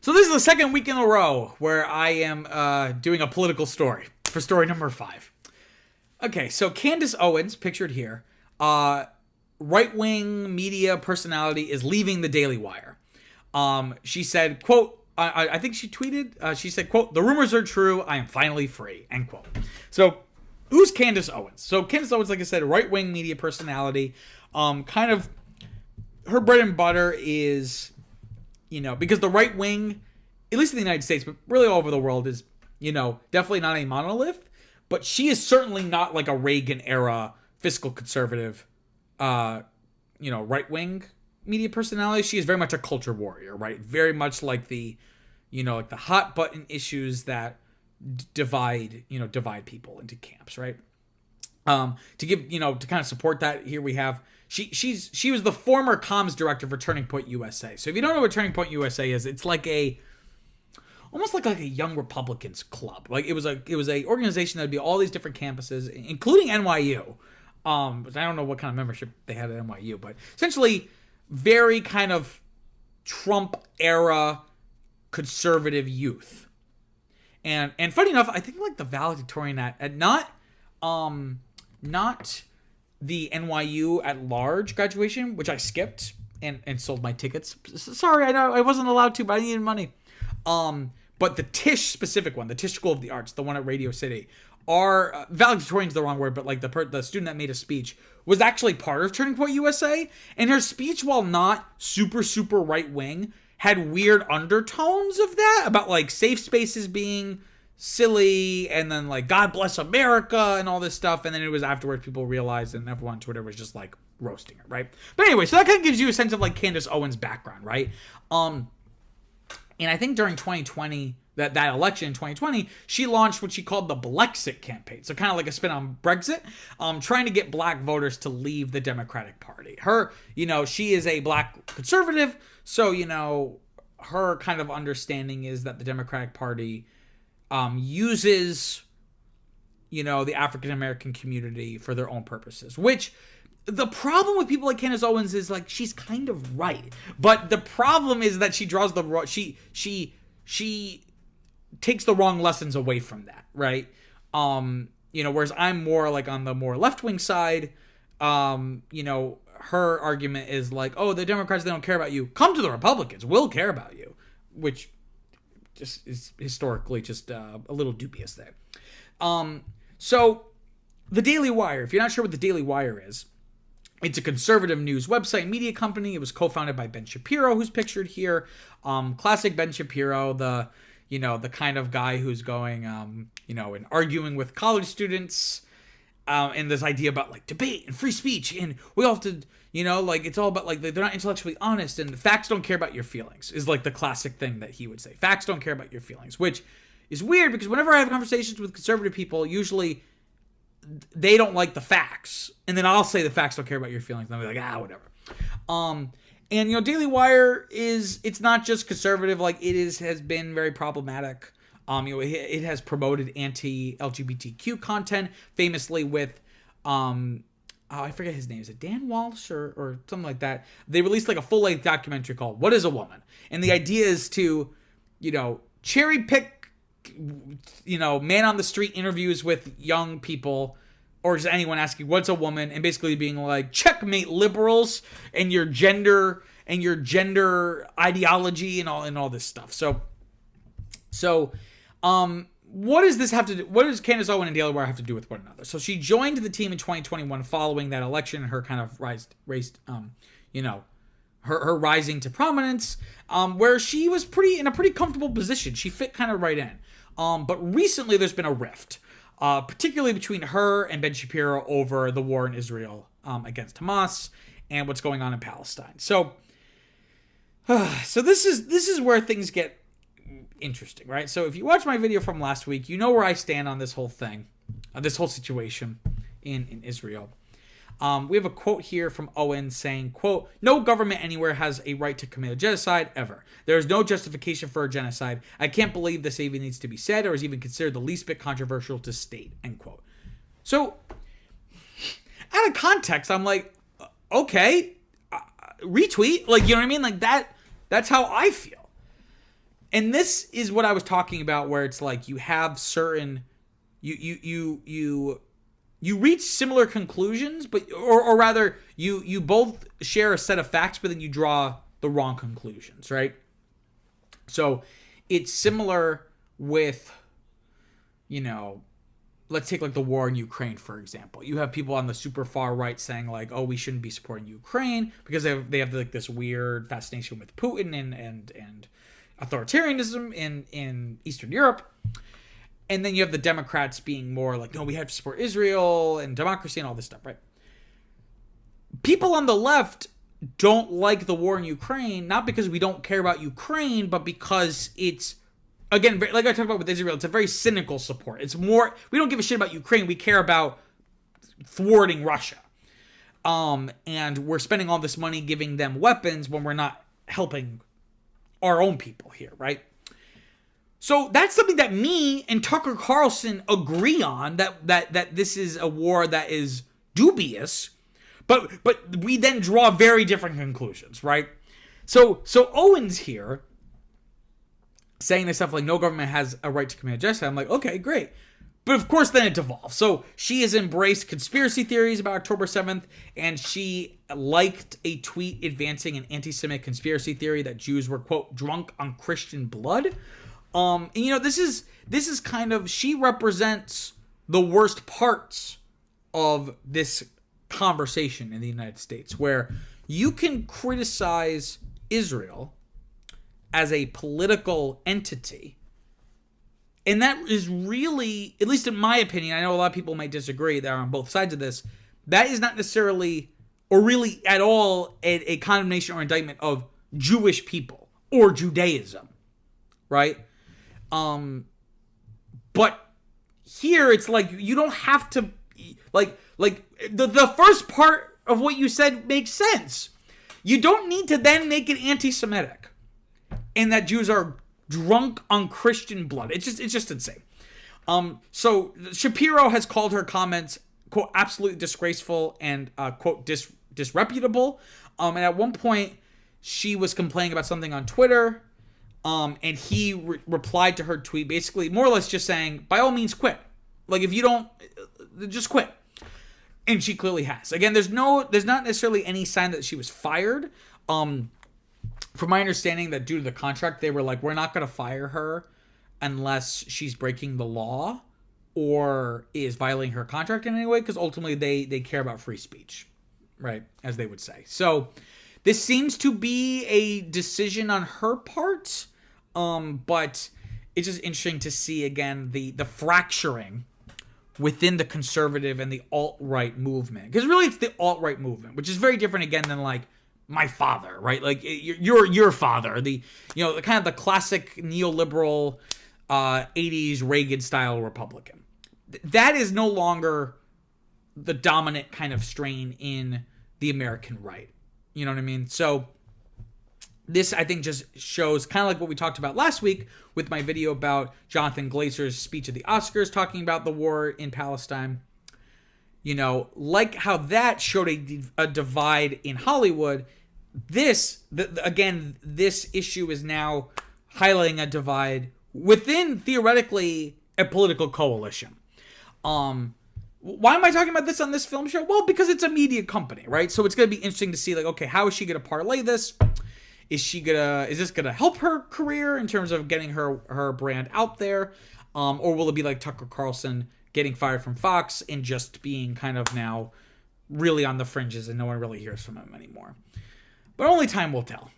So this is the second week in a row where I am doing a political story for story number 5. Okay, so Candace Owens, pictured here, right-wing media personality, is leaving the Daily Wire. She said, quote, I think she tweeted, she said, quote, "The rumors are true. I am finally free," end quote. So who's Candace Owens? So Candace Owens, like I said, a right-wing media personality. Kind of her bread and butter is, because the right wing, at least in the United States, but really all over the world, is, definitely not a monolith. But she is certainly not like a Reagan era fiscal conservative, right wing media personality. She is very much a culture warrior, right? Very much like the hot button issues that divide people into camps, right? To give, to kind of support that, here we have, she was the former comms director for Turning Point USA. So if you don't know what Turning Point USA is, it's like almost like a young Republicans club. Like it was a organization that would be all these different campuses, including NYU. But I don't know what kind of membership they had at NYU, but essentially very kind of Trump era conservative youth. And funny enough, I think like the valedictorian at not the NYU at large graduation, which I skipped and sold my tickets. Sorry, I know I wasn't allowed to, but I needed money. But the Tisch specific one, the Tisch School of the Arts, the one at Radio City, our valedictorian's the wrong word, but like the student that made a speech was actually part of Turning Point USA, and her speech, while not super right wing, had weird undertones of that about like safe spaces being silly, and then like God bless America and all this stuff. And then it was afterwards people realized, and everyone on Twitter was just like roasting her, right? But anyway, so that kind of gives you a sense of like Candace Owens' background, right? And I think during 2020, that election in 2020, she launched what she called the Blexit campaign. So kind of like a spin on Brexit, trying to get black voters to leave the Democratic Party. Her, she is a black conservative. So, her kind of understanding is that the Democratic Party uses, the African-American community for their own purposes, which the problem with people like Candace Owens is like, she's kind of right. But the problem is that she draws she takes the wrong lessons away from that, right? Whereas I'm more like on the more left-wing side, her argument is like, oh, the Democrats, they don't care about you. Come to the Republicans. We'll care about you, which just is historically just a little dubious there. So the Daily Wire, if you're not sure what the Daily Wire is, it's a conservative news website and media company. It was co-founded by Ben Shapiro, who's pictured here. Classic Ben Shapiro, the kind of guy who's going, and arguing with college students, and this idea about like debate and free speech, and we all have to, it's all about like they're not intellectually honest, and the facts don't care about your feelings is like the classic thing that he would say. Facts don't care about your feelings, which is weird because whenever I have conversations with conservative people, usually they don't like the facts, and then I'll say the facts don't care about your feelings, and they'll be like, whatever. And Daily Wire it's not just conservative, like it has been very problematic. It has promoted anti-LGBTQ content, famously with I forget his name. Is it Dan Walsh or something like that? They released like a full-length documentary called "What Is a Woman?" And the idea is to, cherry pick, man on the street interviews with young people, or just anyone asking what's a woman, and basically being like, checkmate liberals and your gender ideology and all this stuff. So what does this have to do? What does Candace Owens and Daily Wire have to do with one another? So she joined the team in 2021 following that election, and her kind of her rising to prominence, where she was in a pretty comfortable position. She fit kind of right in. But recently there's been a rift, particularly between her and Ben Shapiro over the war in Israel against Hamas and what's going on in Palestine. So this is where things get interesting, right? So if you watch my video from last week, you know where I stand on this whole thing, this whole situation in Israel. We have a quote here from Owens saying, quote, "No government anywhere has a right to commit a genocide, ever. There is no justification for a genocide. I can't believe this even needs to be said or is even considered the least bit controversial to state," end quote. So, out of context, I'm like, okay, retweet. Like, you know what I mean? Like, that's how I feel. And this is what I was talking about, where it's like you have certain you reach similar conclusions, but or rather you both share a set of facts, but then you draw the wrong conclusions, right? So it's similar with, let's take like the war in Ukraine, for example. You have people on the super far right saying like, oh, we shouldn't be supporting Ukraine because they have like this weird fascination with Putin and authoritarianism in Eastern Europe. And then you have the Democrats being more like, no, we have to support Israel and democracy and all this stuff, right? People on the left don't like the war in Ukraine, not because we don't care about Ukraine, but because it's, again, like I talked about with Israel, it's a very cynical support. It's more, we don't give a shit about Ukraine. We care about thwarting Russia. And we're spending all this money giving them weapons when we're not helping our own people here, right? So that's something that me and Tucker Carlson agree on, that this is a war that is dubious, but we then draw very different conclusions, right? So Owens here saying this stuff like no government has a right to commit genocide. I'm like, okay, great. But of course then it devolves. So she has embraced conspiracy theories about October 7th, and she liked a tweet advancing an anti-Semitic conspiracy theory that Jews were, quote, drunk on Christian blood. And this is kind of, she represents the worst parts of this conversation in the United States, where you can criticize Israel as a political entity, and that is really, at least in my opinion, I know a lot of people might disagree that are on both sides of this, that is not necessarily or really at all a condemnation or indictment of Jewish people or Judaism, right? But here it's like you don't have to, like the first part of what you said makes sense. You don't need to then make it anti-Semitic and that Jews are drunk on Christian blood. It's just insane. So Shapiro has called her comments, quote, absolutely disgraceful and quote, disreputable. And at one point she was complaining about something on Twitter. And he replied to her tweet, basically more or less just saying, by all means, quit. Like, if you don't, just quit. And she clearly has. Again, there's not necessarily any sign that she was fired. From my understanding, that due to the contract, they were like, we're not going to fire her unless she's breaking the law or is violating her contract in any way, because ultimately they care about free speech, right, as they would say. So this seems to be a decision on her part. But it's just interesting to see, again, the fracturing within the conservative and the alt-right movement. Because really it's the alt-right movement, which is very different, again, than, like, my father, right? Like, your father, the kind of the classic neoliberal 80s Reagan-style Republican. That is no longer the dominant kind of strain in the American right. You know what I mean? So this, I think, just shows kind of like what we talked about last week with my video about Jonathan Glazer's speech at the Oscars talking about the war in Palestine. Like how that showed a divide in Hollywood, this issue is now highlighting a divide within, theoretically, a political coalition. Why am I talking about this on this film show? Well, because it's a media company, right? So it's going to be interesting to see, like, okay, how is she going to parlay this? Is this gonna help her career in terms of getting her brand out there? Or will it be like Tucker Carlson getting fired from Fox and just being kind of now really on the fringes and no one really hears from him anymore? But only time will tell.